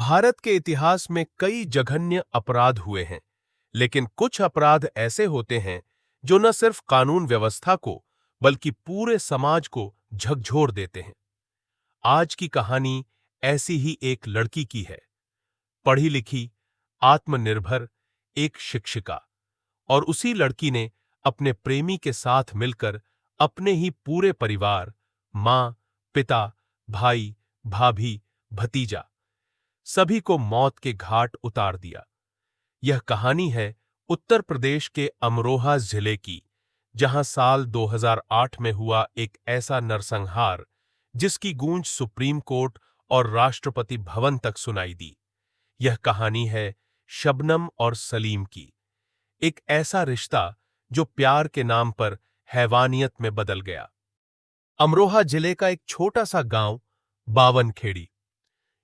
भारत के इतिहास में कई जघन्य अपराध हुए हैं, लेकिन कुछ अपराध ऐसे होते हैं जो न सिर्फ कानून व्यवस्था को बल्कि पूरे समाज को झकझोर देते हैं। आज की कहानी ऐसी ही एक लड़की की है। पढ़ी लिखी, आत्मनिर्भर एक शिक्षिका, और उसी लड़की ने अपने प्रेमी के साथ मिलकर अपने ही पूरे परिवार, मां, पिता, भाई, भाभी, भतीजा, सभी को मौत के घाट उतार दिया। यह कहानी है उत्तर प्रदेश के अमरोहा जिले की, जहां साल 2008 में हुआ एक ऐसा नरसंहार जिसकी गूंज सुप्रीम कोर्ट और राष्ट्रपति भवन तक सुनाई दी। यह कहानी है शबनम और सलीम की, एक ऐसा रिश्ता जो प्यार के नाम पर हैवानियत में बदल गया। अमरोहा जिले का एक छोटा सा गांव बावनखेड़ी,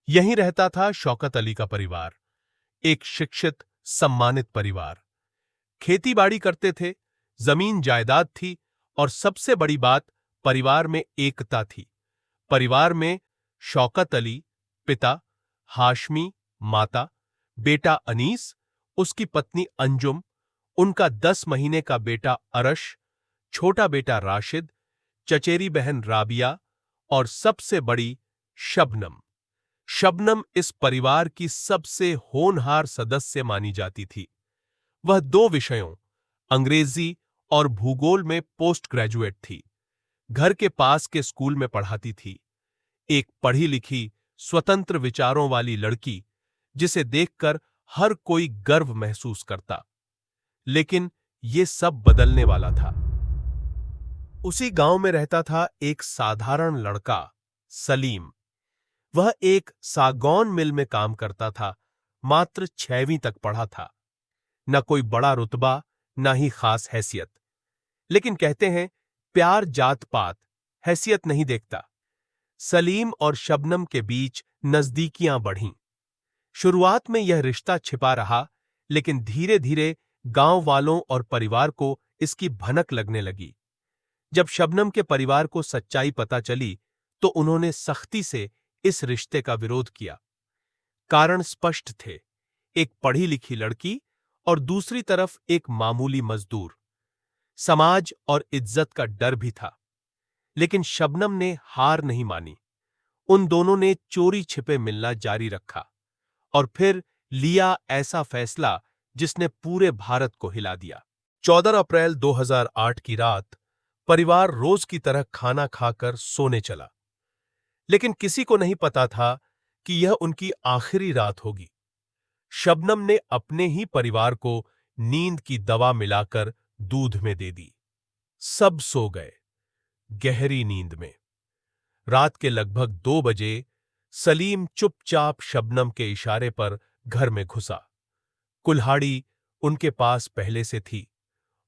यहीं रहता था शौकत अली का परिवार, एक शिक्षित, सम्मानित परिवार। खेती-बाड़ी करते थे, जमीन जायदाद थी और सबसे बड़ी बात, परिवार में एकता थी। परिवार में शौकत अली, पिता, हाशमी, माता, बेटा अनीस, उसकी पत्नी अंजुम, उनका 10 महीने का बेटा अरश, छोटा बेटा राशिद, चचेरी बहन राबिया और सबसे बड़ी शबनम। शबनम इस परिवार की सबसे होनहार सदस्य मानी जाती थी। वह 2 विषयों, अंग्रेजी और भूगोल में पोस्ट ग्रेजुएट थी। घर के पास के स्कूल में पढ़ाती थी। एक पढ़ी लिखी, स्वतंत्र विचारों वाली लड़की, जिसे देखकर हर कोई गर्व महसूस करता। लेकिन ये सब बदलने वाला था। उसी गांव में रहता था एक साधारण लड़का, सलीम। वह एक सागौन मिल में काम करता था, मात्र 6वीं तक पढ़ा था। न कोई बड़ा रुतबा, न ही खास हैसियत। लेकिन कहते हैं, प्यार जात पात, हैसियत नहीं देखता। सलीम और शबनम के बीच नजदीकियां बढ़ीं। शुरुआत में यह रिश्ता छिपा रहा, लेकिन धीरे धीरे गांव वालों और परिवार को इसकी भनक लगने लगी। जब शबनम के परिवार को सच्चाई पता चली, तो उन्होंने सख्ती से इस रिश्ते का विरोध किया। कारण स्पष्ट थे, एक पढ़ी लिखी लड़की और दूसरी तरफ एक मामूली मजदूर। समाज और इज्जत का डर भी था। लेकिन शबनम ने हार नहीं मानी। उन दोनों ने चोरी छिपे मिलना जारी रखा और फिर लिया ऐसा फैसला जिसने पूरे भारत को हिला दिया। 14 अप्रैल 2008 की रात परिवार रोज की तरह खाना खाकर सोने चला। लेकिन किसी को नहीं पता था कि यह उनकी आखिरी रात होगी। शबनम ने अपने ही परिवार को नींद की दवा मिलाकर दूध में दे दी। सब सो गए, गहरी नींद में। रात के लगभग 2 बजे सलीम चुपचाप शबनम के इशारे पर घर में घुसा। कुल्हाड़ी उनके पास पहले से थी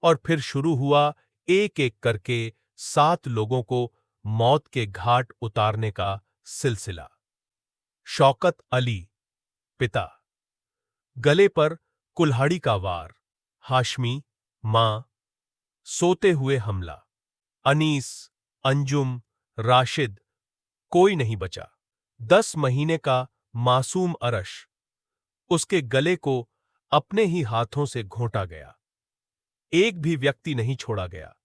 और फिर शुरू हुआ एक एक करके 7 लोगों को मौत के घाट उतारने का सिलसिला। शौकत अली, पिता, गले पर कुल्हाड़ी का वार। हाशमी, मां, सोते हुए हमला। अनीस, अंजुम, राशिद, कोई नहीं बचा। 10 महीने का मासूम अरश, उसके गले को अपने ही हाथों से घोंटा गया। एक भी व्यक्ति नहीं छोड़ा गया,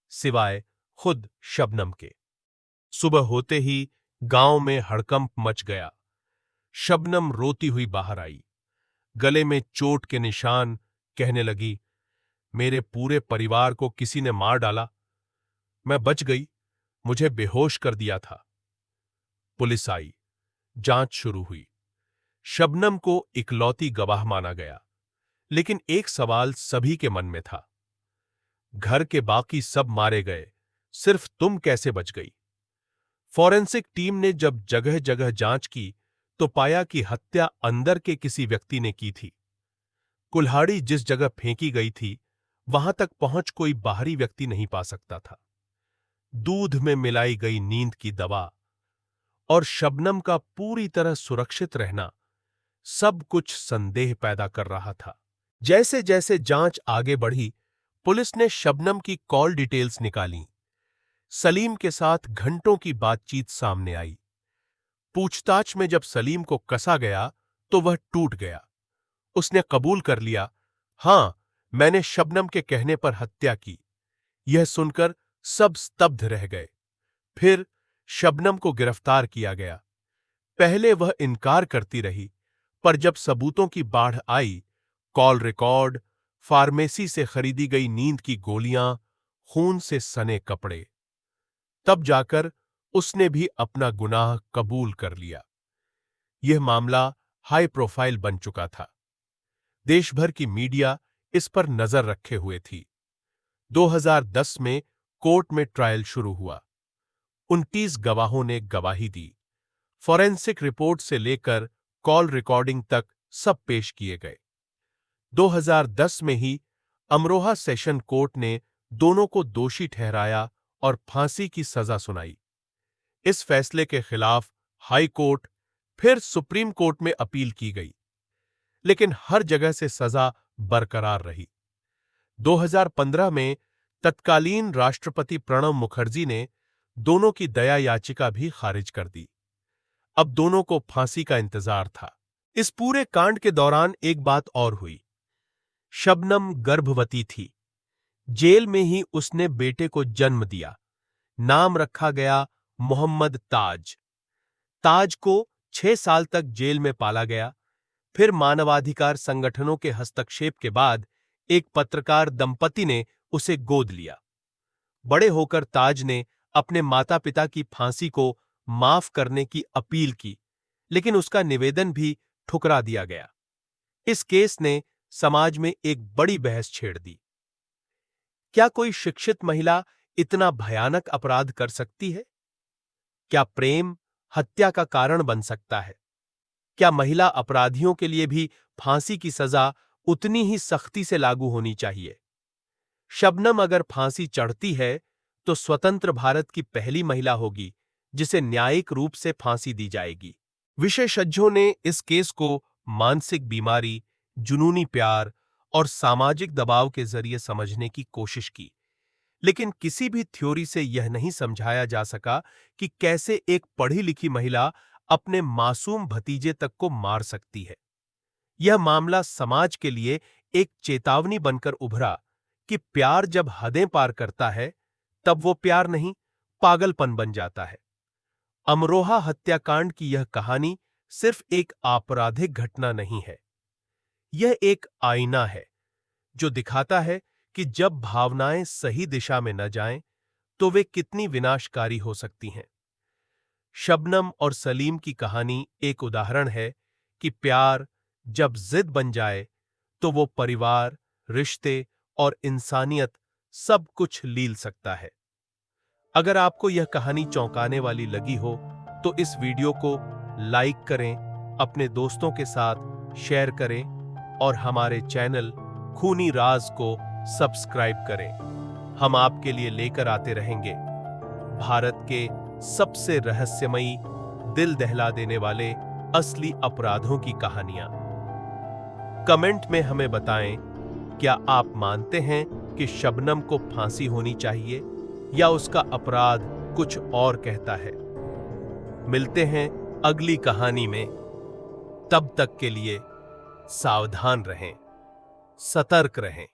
सिवाय खुद शबनम के। सुबह होते ही गांव में हड़कंप मच गया। शबनम रोती हुई बाहर आई, गले में चोट के निशान, कहने लगी, मेरे पूरे परिवार को किसी ने मार डाला। मैं बच गई, मुझे बेहोश कर दिया था। पुलिस आई, जांच शुरू हुई। शबनम को इकलौती गवाह माना गया, लेकिन एक सवाल सभी के मन में था, घर के बाकी सब मारे गए, सिर्फ तुम कैसे बच गई? फॉरेंसिक टीम ने जब जगह जगह जांच की, तो पाया कि हत्या अंदर के किसी व्यक्ति ने की थी। कुल्हाड़ी जिस जगह फेंकी गई थी, वहां तक पहुंच कोई बाहरी व्यक्ति नहीं पा सकता था। दूध में मिलाई गई नींद की दवा और शबनम का पूरी तरह सुरक्षित रहना, सब कुछ संदेह पैदा कर रहा था। जैसे जैसे जांच आगे बढ़ी, पुलिस ने शबनम की कॉल डिटेल्स निकाली। सलीम के साथ घंटों की बातचीत सामने आई। पूछताछ में जब सलीम को कसा गया, तो वह टूट गया। उसने कबूल कर लिया, हां, मैंने शबनम के कहने पर हत्या की। यह सुनकर सब स्तब्ध रह गए। फिर शबनम को गिरफ्तार किया गया। पहले वह इनकार करती रही, पर जब सबूतों की बाढ़ आई, कॉल रिकॉर्ड, फार्मेसी से खरीदी गई नींद की गोलियां, खून से सने कपड़े, तब जाकर उसने भी अपना गुनाह कबूल कर लिया। यह मामला हाई प्रोफाइल बन चुका था। देश भर की मीडिया इस पर नजर रखे हुए थी। 2010 में कोर्ट में ट्रायल शुरू हुआ। 29 गवाहों ने गवाही दी। फॉरेंसिक रिपोर्ट से लेकर कॉल रिकॉर्डिंग तक सब पेश किए गए। 2010 में ही अमरोहा सेशन कोर्ट ने दोनों को दोषी ठहराया और फांसी की सजा सुनाई। इस फैसले के खिलाफ हाई कोर्ट, फिर सुप्रीम कोर्ट में अपील की गई, लेकिन हर जगह से सजा बरकरार रही। 2015 में तत्कालीन राष्ट्रपति प्रणब मुखर्जी ने दोनों की दया याचिका भी खारिज कर दी। अब दोनों को फांसी का इंतजार था। इस पूरे कांड के दौरान एक बात और हुई। शबनम गर्भवती थी। जेल में ही उसने बेटे को जन्म दिया। नाम रखा गया मोहम्मद ताज। ताज को 6 साल तक जेल में पाला गया। फिर मानवाधिकार संगठनों के हस्तक्षेप के बाद एक पत्रकार दंपति ने उसे गोद लिया। बड़े होकर ताज ने अपने माता पिता की फांसी को माफ करने की अपील की, लेकिन उसका निवेदन भी ठुकरा दिया गया। इस केस ने समाज में एक बड़ी बहस छेड़ दी। क्या कोई शिक्षित महिला इतना भयानक अपराध कर सकती है? क्या प्रेम हत्या का कारण बन सकता है? क्या महिला अपराधियों के लिए भी फांसी की सजा उतनी ही सख्ती से लागू होनी चाहिए? शबनम अगर फांसी चढ़ती है तो स्वतंत्र भारत की पहली महिला होगी जिसे न्यायिक रूप से फांसी दी जाएगी। विशेषज्ञों ने इस केस को मानसिक बीमारी, जुनूनी प्यार और सामाजिक दबाव के जरिए समझने की कोशिश की, लेकिन किसी भी थ्योरी से यह नहीं समझाया जा सका कि कैसे एक पढ़ी लिखी महिला अपने मासूम भतीजे तक को मार सकती है। यह मामला समाज के लिए एक चेतावनी बनकर उभरा कि प्यार जब हदें पार करता है, तब वो प्यार नहीं, पागलपन बन जाता है। अमरोहा हत्याकांड की यह कहानी सिर्फ एक आपराधिक घटना नहीं है। यह एक आईना है जो दिखाता है कि जब भावनाएं सही दिशा में न जाएं, तो वे कितनी विनाशकारी हो सकती हैं। शबनम और सलीम की कहानी एक उदाहरण है कि प्यार जब जिद बन जाए तो वो परिवार, रिश्ते और इंसानियत सब कुछ लील सकता है। अगर आपको यह कहानी चौंकाने वाली लगी हो तो इस वीडियो को लाइक करें, अपने दोस्तों के साथ शेयर करें और हमारे चैनल खूनी राज को सब्सक्राइब करें। हम आपके लिए लेकर आते रहेंगे भारत के सबसे रहस्यमयी, दिल दहला देने वाले असली अपराधों की कहानियां। कमेंट में हमें बताएं, क्या आप मानते हैं कि शबनम को फांसी होनी चाहिए या उसका अपराध कुछ और कहता है? मिलते हैं अगली कहानी में। तब तक के लिए सावधान रहें, सतर्क रहें।